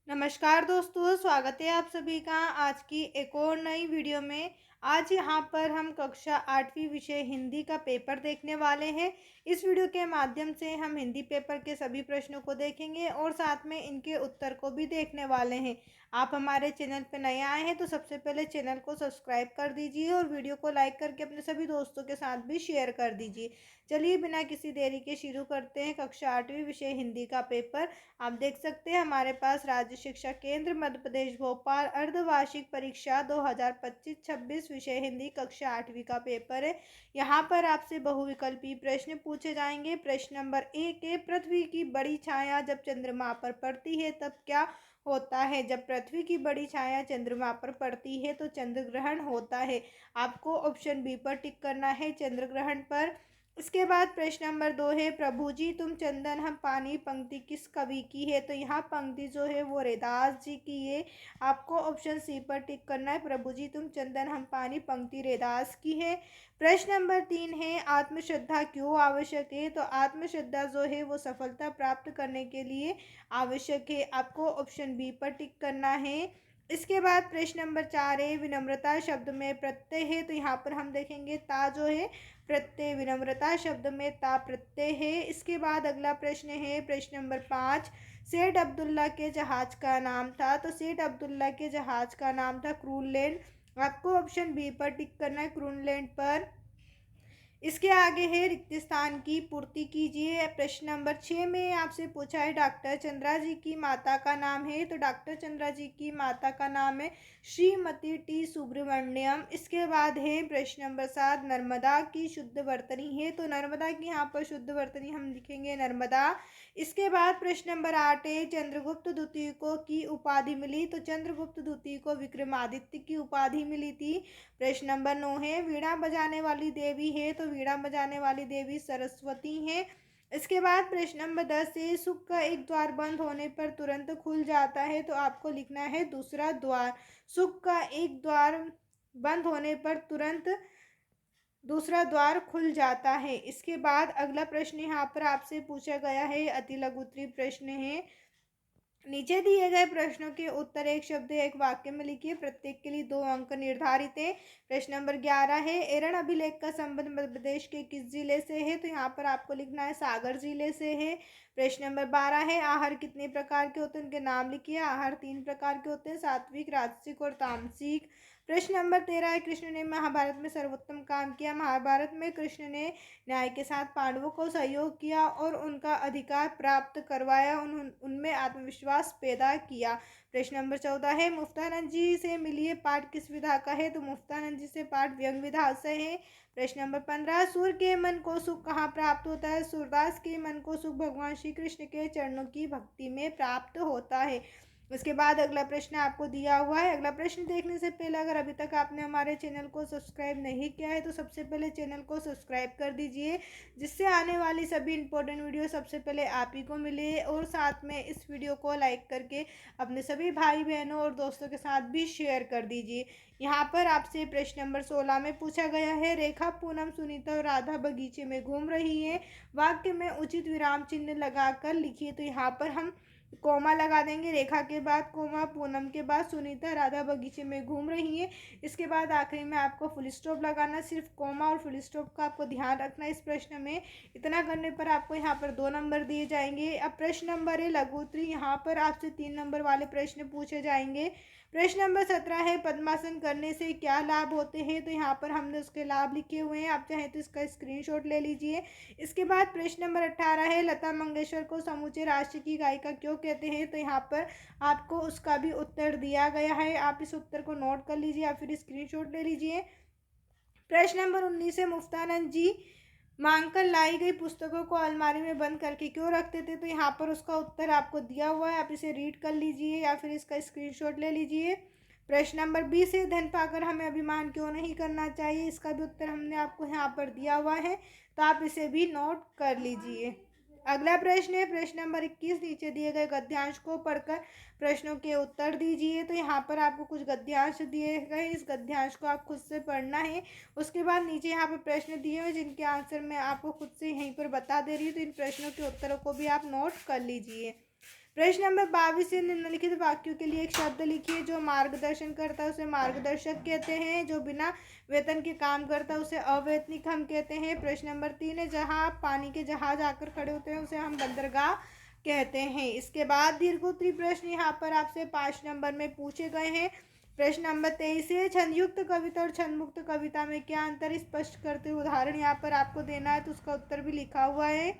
नमस्कार दोस्तों, स्वागत है आप सभी का आज की एक और नई वीडियो में। आज यहाँ पर हम कक्षा 8वीं विषय हिंदी का पेपर देखने वाले हैं। इस वीडियो के माध्यम से हम हिंदी पेपर के सभी प्रश्नों को देखेंगे और साथ में इनके उत्तर को भी देखने वाले हैं। आप हमारे चैनल पर नए आए हैं तो सबसे पहले चैनल को सब्सक्राइब कर दीजिए और वीडियो को लाइक करके अपने सभी दोस्तों के साथ भी शेयर कर दीजिए। चलिए बिना किसी देरी के शुरू करते हैं कक्षा 8वीं विषय हिंदी का पेपर। आप देख सकते हैं हमारे पास राज्य शिक्षा केंद्र मध्य प्रदेश भोपाल अर्धवार्षिक परीक्षा 2025-26 विषय हिंदी कक्षा 8वीं का पेपर है। यहाँ पर आपसे बहुविकल्पी प्रश्न पूछे जाएंगे। प्रश्न नंबर 1 है, पृथ्वी की बड़ी छाया जब चंद्रमा पर पड़ती है तब क्या होता है? जब पृथ्वी की बड़ी छाया चंद्रमा पर पड़ती है तो चंद्र ग्रहण होता है। आपको ऑप्शन बी पर टिक करना है, चंद्र ग्रहण पर। इसके बाद प्रश्न नंबर 2 है, प्रभु जी तुम चंदन हम पानी पंक्ति किस कवि की है? तो यहाँ पंक्ति जो है वो रैदास जी की है। आपको ऑप्शन सी पर टिक करना है, प्रभु जी तुम चंदन हम पानी पंक्ति रैदास की है। प्रश्न नंबर 3 है, आत्मश्रद्धा क्यों आवश्यक है? तो आत्मश्रद्धा जो है वो सफलता प्राप्त करने के लिए आवश्यक है। आपको ऑप्शन बी पर टिक करना है। इसके बाद प्रश्न नंबर 4 है, विनम्रता शब्द में प्रत्यय है? तो यहाँ पर हम देखेंगे ता जो है प्रत्यय, विनम्रता शब्द में ता प्रत्यय है। इसके बाद अगला प्रश्न है प्रश्न नंबर 5, सेठ अब्दुल्ला के जहाज का नाम था? तो सेठ अब्दुल्ला के जहाज का नाम था क्रूनलैंड। आपको ऑप्शन बी पर टिक करना है, क्रूनलैंड पर। इसके आगे है, रिक्त स्थान की पूर्ति कीजिए। प्रश्न नंबर 6 में आपसे पूछा है डॉक्टर चंद्रा जी की माता का नाम है? तो डॉक्टर चंद्रा जी की माता का नाम है श्रीमती टी सुब्रमण्यम। इसके बाद है प्रश्न नंबर 7, नर्मदा की शुद्ध वर्तनी है? तो नर्मदा की यहाँ पर शुद्ध वर्तनी हम लिखेंगे नर्मदा। इसके बाद प्रश्न नंबर 8 है, चंद्रगुप्त द्वितीय को की उपाधि मिली? तो चंद्रगुप्त द्वितीय को विक्रमादित्य की उपाधि मिली थी। प्रश्न नंबर 9 है, वीणा बजाने वाली देवी है? तो वीणा बजाने वाली देवी सरस्वती है। इसके बाद प्रश्न नंबर 10 है, सुख का एक द्वार बंद होने पर तुरंत खुल जाता है? तो आपको लिखना है दूसरा द्वार। सुख का एक द्वार बंद होने पर तुरंत दूसरा द्वार खुल जाता है। इसके बाद अगला प्रश्न यहाँ पर आपसे पूछा गया है, अति लघु उत्तरीय प्रश्न है। नीचे दिए गए प्रश्नों के उत्तर एक शब्द एक वाक्य में लिखिए, प्रत्येक के लिए 2 अंक निर्धारित है। प्रश्न नंबर 11 है, एरन अभिलेख का संबंध मध्य प्रदेश के किस जिले से है? तो यहाँ पर आपको लिखना है सागर जिले से है। प्रश्न नंबर 12 है, आहार कितने प्रकार के होते हैं? उनके नाम लिखिए। आहार 3 प्रकार के होते हैं, सात्विक, राजसिक और तामसिक। प्रश्न नंबर 13 है, कृष्ण ने महाभारत में सर्वोत्तम काम किया? महाभारत में कृष्ण ने न्याय के साथ पांडवों को सहयोग किया और उनका अधिकार प्राप्त करवाया, उनमें आत्मविश्वास पैदा किया। प्रश्न नंबर 14 है, मुफ्तानंद जी से मिलिए पाठ किस विधा का है? तो मुफ्तानंद जी से पाठ व्यंग विधा से है। प्रश्न नंबर 15, सूर्य के मन को सुख कहाँ प्राप्त होता है? सूरदास के मन को सुख भगवान श्री कृष्ण के चरणों की भक्ति में प्राप्त होता है। उसके बाद अगला प्रश्न आपको दिया हुआ है। अगला प्रश्न देखने से पहले अगर अभी तक आपने हमारे चैनल को सब्सक्राइब नहीं किया है तो सबसे पहले चैनल को सब्सक्राइब कर दीजिए, जिससे आने वाली सभी इंपॉर्टेंट वीडियो सबसे पहले आप ही को मिले। और साथ में इस वीडियो को लाइक करके अपने सभी भाई बहनों और दोस्तों के साथ भी शेयर कर दीजिए। यहाँ पर आपसे प्रश्न नंबर 16 में पूछा गया है, रेखा, पूनम, सुनीता और राधा बगीचे में घूम रही है, वाक्य में उचित विराम चिन्ह लगाकर लिखिए। तो यहाँ पर हम कोमा लगा देंगे, रेखा के बाद कोमा, पूनम के बाद सुनीता, राधा बगीचे में घूम रही है। इसके बाद आखिरी में आपको फुल स्टॉप लगाना, सिर्फ कोमा और फुल स्टॉप का आपको ध्यान रखना इस प्रश्न में। इतना करने पर आपको यहाँ पर 2 नंबर दिए जाएंगे। अब प्रश्न नंबर है लघु उत्तरीय, यहाँ पर आपसे 3 नंबर वाले प्रश्न पूछे जाएंगे। प्रश्न नंबर 17 है, पद्मासन करने से क्या लाभ होते हैं? तो यहाँ पर हमने उसके लाभ लिखे हुए हैं, आप चाहें तो इसका स्क्रीनशॉट ले लीजिए। इसके बाद प्रश्न नंबर 18 है, लता मंगेशकर को समूचे राष्ट्र की गायिका क्यों कहते हैं? तो यहाँ पर आपको उसका भी उत्तर दिया गया है, आप इस उत्तर को नोट कर लीजिए या फिर स्क्रीनशॉट ले लीजिए। प्रश्न नंबर 19 है, मुफ्तानंद जी मांग कर लाई गई पुस्तकों को अलमारी में बंद करके क्यों रखते थे? तो यहाँ पर उसका उत्तर आपको दिया हुआ है, आप इसे रीड कर लीजिए या फिर इसका स्क्रीनशॉट ले लीजिए। प्रश्न नंबर 20 है, धन पाकर हमें अभिमान क्यों नहीं करना चाहिए? इसका भी उत्तर हमने आपको यहाँ पर दिया हुआ है, तो आप इसे भी नोट कर लीजिए। अगला प्रश्न है प्रश्न नंबर 21, नीचे दिए गए गद्यांश को पढ़कर प्रश्नों के उत्तर दीजिए। तो यहाँ पर आपको कुछ गद्यांश दिए गए, इस गद्यांश को आप खुद से पढ़ना है। उसके बाद नीचे यहाँ पर प्रश्न दिए हुए जिनके आंसर मैं आपको खुद से यहीं पर बता दे रही हूँ, तो इन प्रश्नों के उत्तरों को भी आप नोट कर लीजिए। प्रश्न नंबर 22 से निम्नलिखित वाक्यों के लिए एक शब्द लिखिए। जो मार्गदर्शन करता है उसे मार्गदर्शक कहते हैं। जो बिना वेतन के काम करता है उसे अवैतनिक हम कहते हैं। प्रश्न नंबर 3 है, जहां पानी के जहाज आकर खड़े होते हैं उसे हम बंदरगाह कहते हैं। इसके बाद दीर्घोत्तरी प्रश्न यहाँ पर आपसे 5 नंबर में पूछे गए हैं। प्रश्न नंबर 23 है, छंदयुक्त कविता और छंदमुक्त कविता में क्या अंतर स्पष्ट करते हुए उदाहरण यहाँ पर आपको देना है, तो उसका उत्तर भी लिखा हुआ है।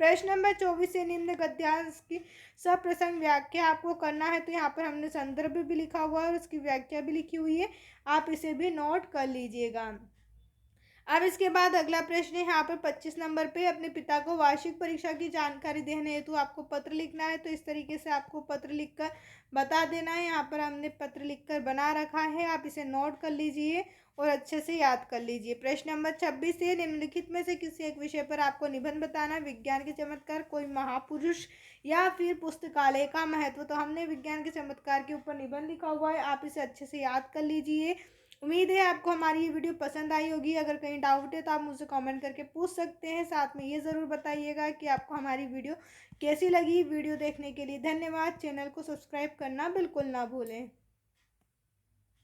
प्रश्न नंबर 24 से निम्न गद्यांश की सप्रसंग व्याख्या आपको करना है, तो यहाँ पर हमने संदर्भ भी लिखा हुआ है और उसकी व्याख्या भी लिखी हुई है, आप इसे भी नोट कर लीजिएगा। अब इसके बाद अगला प्रश्न है यहाँ पर 25 नंबर पे, अपने पिता को वार्षिक परीक्षा की जानकारी देने हेतु आपको पत्र लिखना है। तो इस तरीके से आपको पत्र लिखकर बता देना है। यहाँ पर हमने पत्र लिखकर बना रखा है, आप इसे नोट कर लीजिए और अच्छे से याद कर लीजिए। प्रश्न नंबर 26 है, निम्नलिखित में से किसी एक विषय पर आपको निबंध बताना है। विज्ञान के चमत्कार, कोई महापुरुष या फिर पुस्तकालय का महत्व। तो हमने विज्ञान के चमत्कार के ऊपर निबंध लिखा हुआ है, आप इसे अच्छे से याद कर लीजिए। उम्मीद है आपको हमारी ये वीडियो पसंद आई होगी। अगर कहीं डाउट है तो आप मुझसे कमेंट करके पूछ सकते हैं। साथ में ये ज़रूर बताइएगा कि आपको हमारी वीडियो कैसी लगी। वीडियो देखने के लिए धन्यवाद। चैनल को सब्सक्राइब करना बिल्कुल ना भूलें।